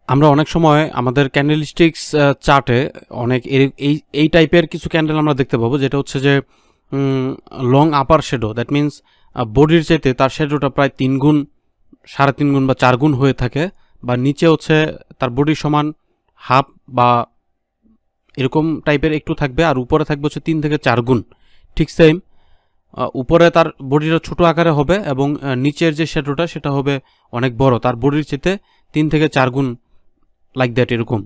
আমরা অনেক সময় আমাদের ক্যান্ডেলস্টিক্স চার্টে অনেক এই টাইপের কিছু ক্যান্ডেল আমরা দেখতে পাবো, যেটা হচ্ছে যে long upper shadow, that means বডির চাইতে তার শ্যাডোটা প্রায় 3 গুণ, 3.5 গুণ বা 4 গুণ হয়ে থাকে, বা নিচে হচ্ছে তার বডির সমান হাফ বা এরকম টাইপের একটু থাকবে, আর উপরে থাকবে হচ্ছে 3 থেকে 4 গুণ। ঠিক সেম, উপরে তার বডিটা ছোট আকারে হবে এবং নিচের যে শ্যাডোটা সেটা হবে অনেক বড়, তার বডির চাইতে 3 থেকে 4 গুণ, লাইক দ্যাট, এরকম।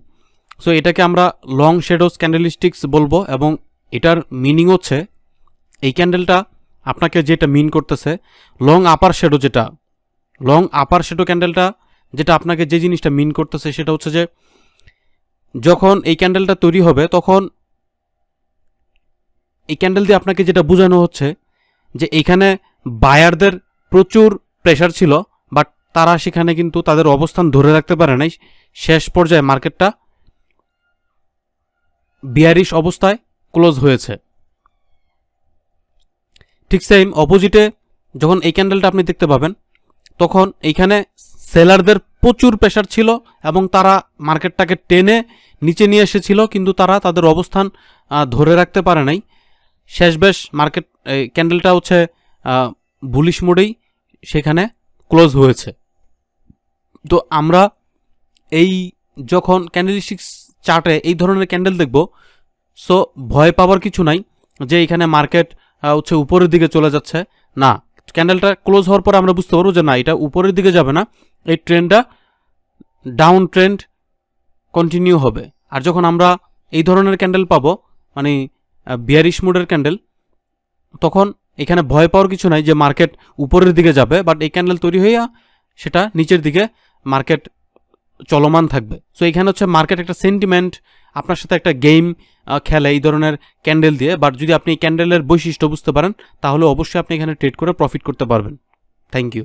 সো এটাকে আমরা লং শ্যাডোজ ক্যান্ডেলস্টিক্স বলবো, এবং এটার মিনিং হচ্ছে এই ক্যান্ডেলটা আপনাকে যেটা মিন করতেছে, লং আপার শ্যাডো, যেটা লং আপার শ্যাডো ক্যান্ডেলটা যেটা আপনাকে যে জিনিসটা মিন করতেছে সেটা হচ্ছে যে যখন এই ক্যান্ডেলটা তৈরি হবে তখন এই ক্যান্ডেল দিয়ে আপনাকে যেটা বোঝানো হচ্ছে যে এখানে বায়ারদের প্রচুর প্রেশার ছিল, বাট তারা সেখানে কিন্তু তাদের অবস্থান ধরে রাখতে পারে নাই, শেষ পর্যায়ে মার্কেটটা বিয়ারিশ অবস্থায় ক্লোজ হয়েছে। ঠিক সেম অপোজিটে যখন এই ক্যান্ডেলটা আপনি দেখতে পাবেন তখন এইখানে সেলারদের প্রচুর প্রেশার ছিল এবং তারা মার্কেটটাকে টেনে নিচে নিয়ে এসেছিল, কিন্তু তারা তাদের অবস্থান ধরে রাখতে পারে নাই, শেষবেশ মার্কেট ক্যান্ডেলটা হচ্ছে বুলিশ মোডেই সেখানে ক্লোজ হয়েছে। তো আমরা এই যখন ক্যান্ডেলস্টিক্স চার্টে এই ধরনের ক্যান্ডেল দেখব, সো ভয় পাওয়ার কিছু নাই যে এখানে মার্কেট হচ্ছে উপরের দিকে চলে যাচ্ছে, না, ক্যান্ডেলটা ক্লোজ হওয়ার পর আমরা বুঝতে পারবো যে না, এটা উপরের দিকে যাবে না, এই ট্রেন্ডটা ডাউন ট্রেন্ড কন্টিনিউ হবে। আর যখন আমরা এই ধরনের ক্যান্ডেল পাবো, মানে বিয়ারিশ মোডের ক্যান্ডেল, তখন এখানে ভয় পাওয়ার কিছু নাই যে মার্কেট উপরের দিকে যাবে, বাট এই ক্যান্ডেল তৈরি হইয়া সেটা নিচের দিকে মার্কেট চলমান থাকবে। সো এখানে হচ্ছে মার্কেট একটা সেন্টিমেন্ট আপনার সাথে একটা গেম খেলে এই ধরনের ক্যান্ডেল দিয়ে, বাট যদি আপনি এই ক্যান্ডেলের বৈশিষ্ট্য বুঝতে পারেন তাহলে অবশ্যই আপনি এখানে ট্রেড করে প্রফিট করতে পারবেন। Thank you.